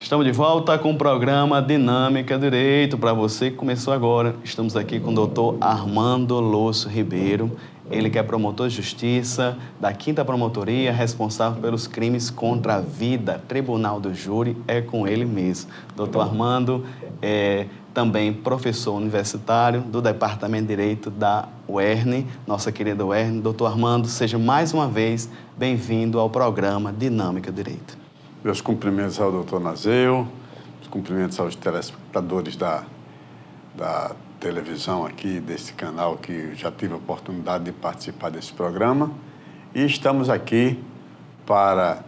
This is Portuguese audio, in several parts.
Estamos de volta com o programa Dinâmica Direito. Para você que começou agora, estamos aqui com o doutor Armando Lúcio Ribeiro. Ele que é promotor de justiça da 5ª Promotoria, responsável pelos crimes contra a vida. Tribunal do Júri é com ele mesmo. Doutor Armando é também professor universitário do Departamento de Direito da UERN, nossa querida UERN. Doutor Armando, seja mais uma vez bem-vindo ao programa Dinâmica Direito. Meus cumprimentos ao doutor Nazeu, os cumprimentos aos telespectadores da televisão aqui, desse canal, que já tive a oportunidade de participar desse programa. E estamos aqui para,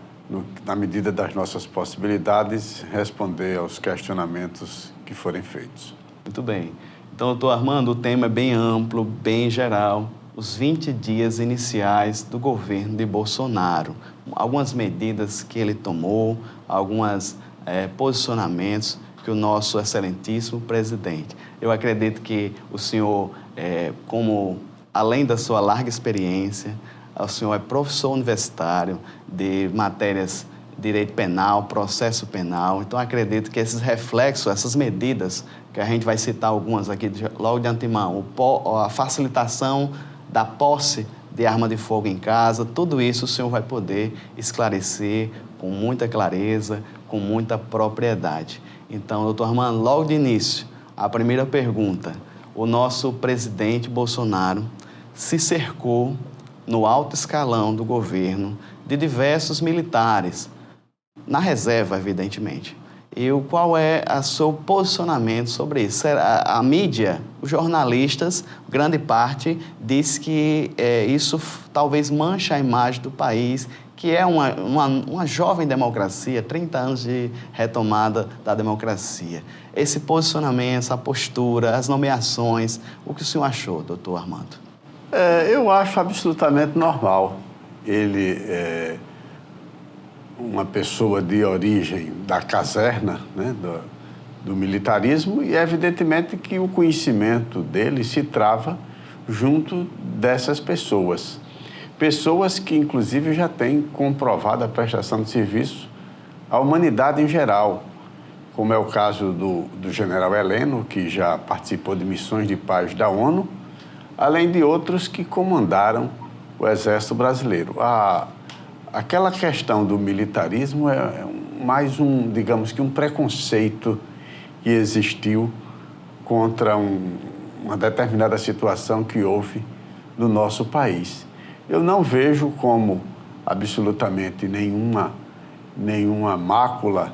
na medida das nossas possibilidades, responder aos questionamentos que forem feitos. Muito bem. Então, doutor Armando, o tema é bem amplo, bem geral. Os 20 dias iniciais do governo de Bolsonaro. Algumas medidas que ele tomou, alguns posicionamentos que o nosso excelentíssimo presidente. Eu acredito que o senhor, além da sua larga experiência, o senhor é professor universitário de matérias de direito penal, processo penal. Então, acredito que esses reflexos, essas medidas, que a gente vai citar algumas aqui logo de antemão, a facilitação da posse de arma de fogo em casa, tudo isso o senhor vai poder esclarecer com muita clareza, com muita propriedade. Então, doutor Armando, logo de início, a primeira pergunta. O nosso presidente Bolsonaro se cercou no alto escalão do governo de diversos militares, na reserva, evidentemente. E qual é o seu posicionamento sobre isso? A mídia, os jornalistas, grande parte, diz que isso talvez mancha a imagem do país, que é uma jovem democracia, 30 anos de retomada da democracia. Esse posicionamento, essa postura, as nomeações, o que o senhor achou, doutor Armando? Eu acho absolutamente normal. Ele uma pessoa de origem da caserna, né, do militarismo, e evidentemente que o conhecimento dele se trava junto dessas pessoas. Pessoas que, inclusive, já têm comprovado a prestação de serviço à humanidade em geral, como é o caso do general Heleno, que já participou de missões de paz da ONU, além de outros que comandaram o Exército Brasileiro. Aquela questão do militarismo é mais digamos que um preconceito que existiu contra uma determinada situação que houve no nosso país. Eu não vejo como absolutamente nenhuma mácula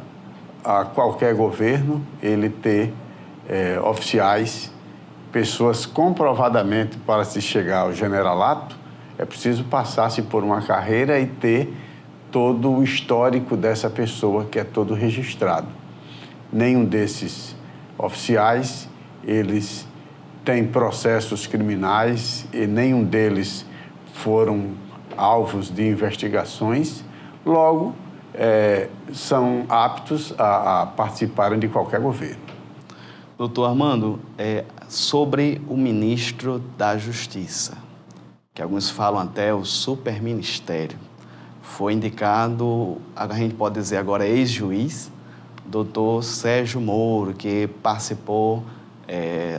a qualquer governo ele ter oficiais, pessoas comprovadamente para se chegar ao generalato, é preciso passar-se por uma carreira e ter todo o histórico dessa pessoa, que é todo registrado. Nenhum desses oficiais, eles têm processos criminais e nenhum deles foram alvos de investigações, logo, são aptos a participarem de qualquer governo. Doutor Armando, sobre o ministro da Justiça, que alguns falam até o superministério, foi indicado, a gente pode dizer agora, ex-juiz, doutor Sérgio Moro, que participou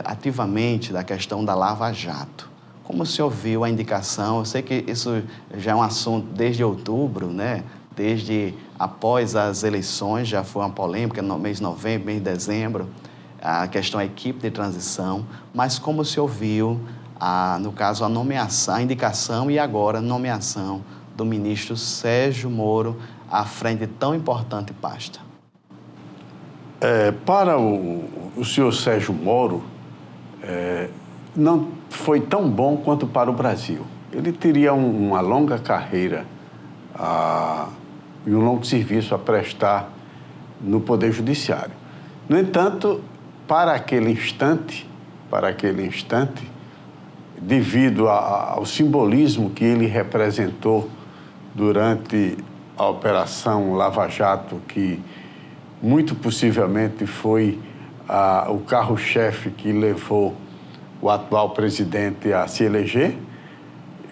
ativamente da questão da Lava Jato. Como o senhor viu a indicação? Eu sei que isso já é um assunto desde outubro, né? Desde após as eleições, já foi uma polêmica no mês de novembro, mês de dezembro, a questão da equipe de transição, mas como o senhor viu, no caso, a nomeação, a indicação e agora a nomeação do ministro Sérgio Moro à frente de tão importante pasta? Para o senhor Sérgio Moro, não foi tão bom quanto para o Brasil. Ele teria uma longa carreira e um longo serviço a prestar no Poder Judiciário. No entanto, para aquele instante, devido ao simbolismo que ele representou durante a Operação Lava Jato, que muito possivelmente foi o carro-chefe que levou o atual presidente a se eleger.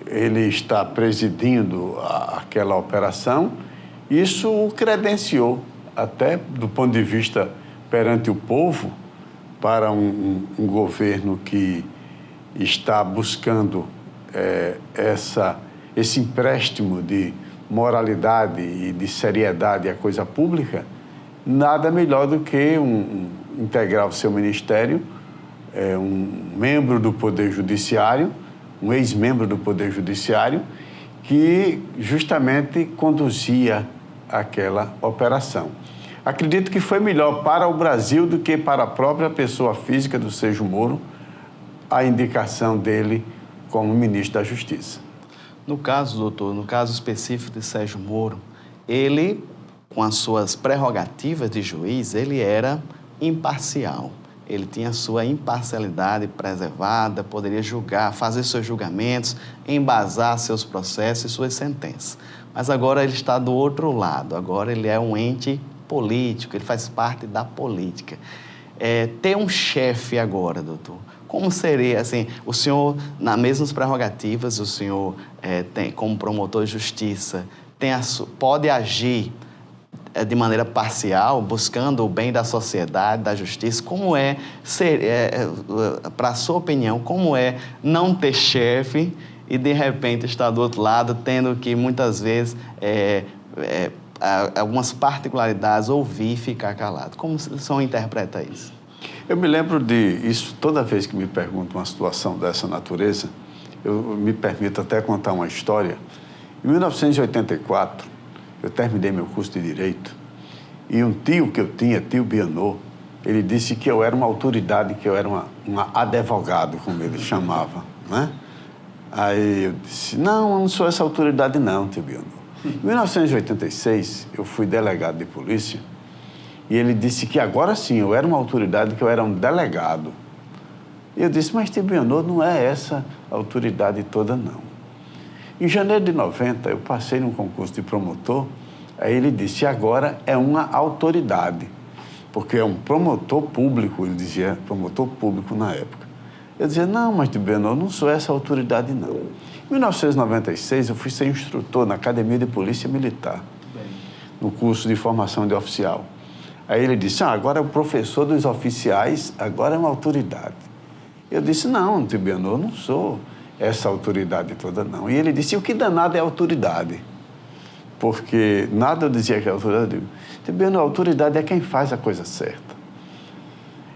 Ele está presidindo aquela operação. Isso o credenciou até do ponto de vista perante o povo, para um governo que está buscando esse empréstimo de moralidade e de seriedade à coisa pública, nada melhor do que integrar o seu ministério, um membro do Poder Judiciário, um ex-membro do Poder Judiciário, que justamente conduzia aquela operação. Acredito que foi melhor para o Brasil do que para a própria pessoa física do Sérgio Moro a indicação dele como ministro da Justiça. No caso, doutor, no caso específico de Sérgio Moro, ele, com as suas prerrogativas de juiz, ele era imparcial. Ele tinha sua imparcialidade preservada, poderia julgar, fazer seus julgamentos, embasar seus processos e suas sentenças. Mas agora ele está do outro lado, agora ele é um ente político, ele faz parte da política. Ter um chefe agora, doutor, como seria, assim, o senhor, nas mesmas prerrogativas, o senhor tem, como promotor de justiça, pode agir de maneira parcial, buscando o bem da sociedade, da justiça? Como para a sua opinião, como é não ter chefe e, de repente, estar do outro lado, tendo que, muitas vezes, algumas particularidades, ouvir e ficar calado? Como o senhor interpreta isso? Eu me lembro isso toda vez que me perguntam uma situação dessa natureza. Eu me permito até contar uma história. Em 1984, eu terminei meu curso de Direito e um tio que eu tinha, tio Bianô, ele disse que eu era uma autoridade, que eu era um advogado, como ele chamava, né? Aí eu disse, não, eu não sou essa autoridade não, tio Bianô. Em 1986, eu fui delegado de polícia e ele disse que agora sim, eu era uma autoridade, que eu era um delegado. E eu disse, mas tio Bianô, não é essa autoridade toda não. Em janeiro de 90, eu passei num concurso de promotor, aí ele disse, agora é uma autoridade, porque é um promotor público, ele dizia, promotor público na época. Eu dizia, não, mas, Bianô, eu não sou essa autoridade, não. Em 1996, eu fui ser instrutor na Academia de Polícia Militar, no curso de formação de oficial. Aí ele disse, agora é o professor dos oficiais, agora é uma autoridade. Eu disse, não, Bianô, eu não sou essa autoridade toda, não. E ele disse, o que danado é autoridade? Porque nada eu dizia que é autoridade. A autoridade é quem faz a coisa certa.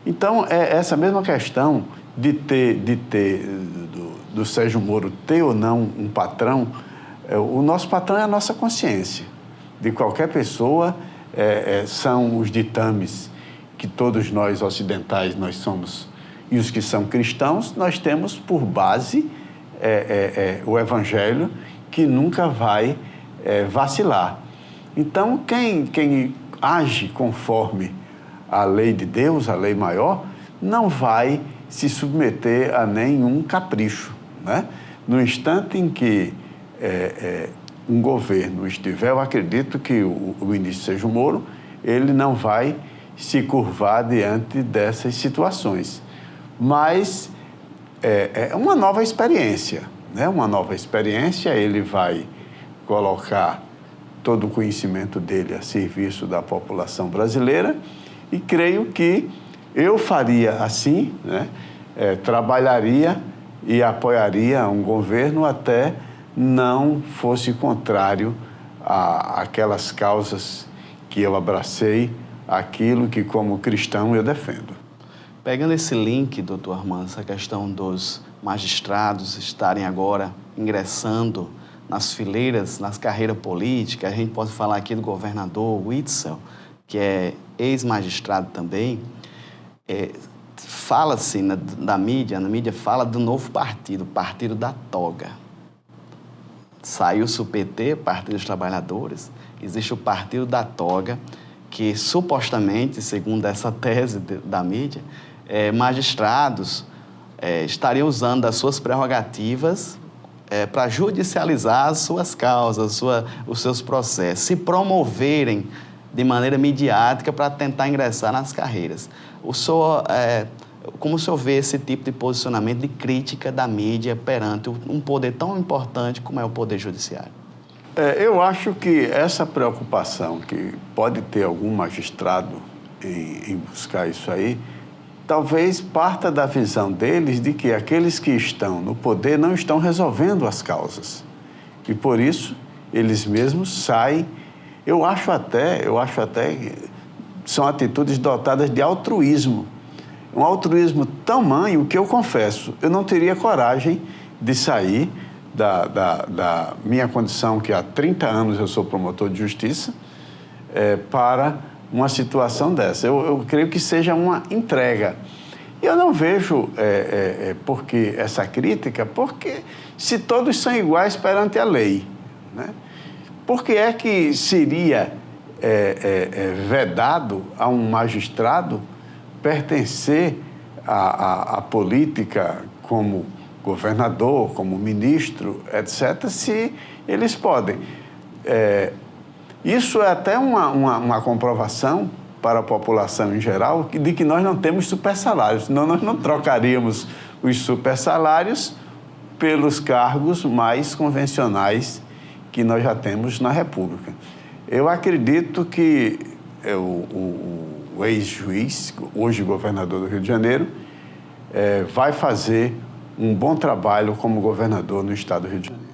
Então, é essa mesma questão do Sérgio Moro ter ou não um patrão. O nosso patrão é a nossa consciência. De qualquer pessoa, são os ditames que todos nós ocidentais, nós somos, e os que são cristãos, nós temos por base o Evangelho, que nunca vai vacilar. Então, quem age conforme a lei de Deus, a lei maior, não vai se submeter a nenhum capricho, né? No instante em que um governo estiver, eu acredito que o ministro Sérgio Moro, ele não vai se curvar diante dessas situações. Mas é uma nova experiência, né? Uma nova experiência, ele vai colocar todo o conhecimento dele a serviço da população brasileira e creio que eu faria assim, né? Trabalharia e apoiaria um governo até não fosse contrário àquelas causas que eu abracei, aquilo que como cristão eu defendo. Pegando esse link, doutor Armando, essa questão dos magistrados estarem agora ingressando nas fileiras, nas carreiras políticas, a gente pode falar aqui do governador Witzel, que é ex-magistrado também. Fala-se na mídia fala do novo partido, o Partido da Toga. Saiu-se o PT, Partido dos Trabalhadores, existe o Partido da Toga, que supostamente, segundo essa tese da mídia, magistrados estariam usando as suas prerrogativas para judicializar as suas causas, os seus processos, se promoverem de maneira midiática para tentar ingressar nas carreiras. Como o senhor vê esse tipo de posicionamento de crítica da mídia perante um poder tão importante como é o Poder Judiciário? Eu acho que essa preocupação que pode ter algum magistrado em buscar isso aí, talvez parta da visão deles de que aqueles que estão no poder não estão resolvendo as causas. E por isso, eles mesmos saem. Eu acho até que são atitudes dotadas de altruísmo. Um altruísmo tamanho que eu confesso, eu não teria coragem de sair da minha condição, que há 30 anos eu sou promotor de justiça, para uma situação dessa. Eu creio que seja uma entrega. Eu não vejo por que essa crítica, porque se todos são iguais perante a lei, né? Por que é que seria vedado a um magistrado pertencer à política como governador, como ministro, etc., se eles podem? Isso é até uma comprovação para a população em geral de que nós não temos supersalários, senão nós não trocaríamos os supersalários pelos cargos mais convencionais que nós já temos na República. Eu acredito que o ex-juiz, hoje governador do Rio de Janeiro, vai fazer um bom trabalho como governador no estado do Rio de Janeiro.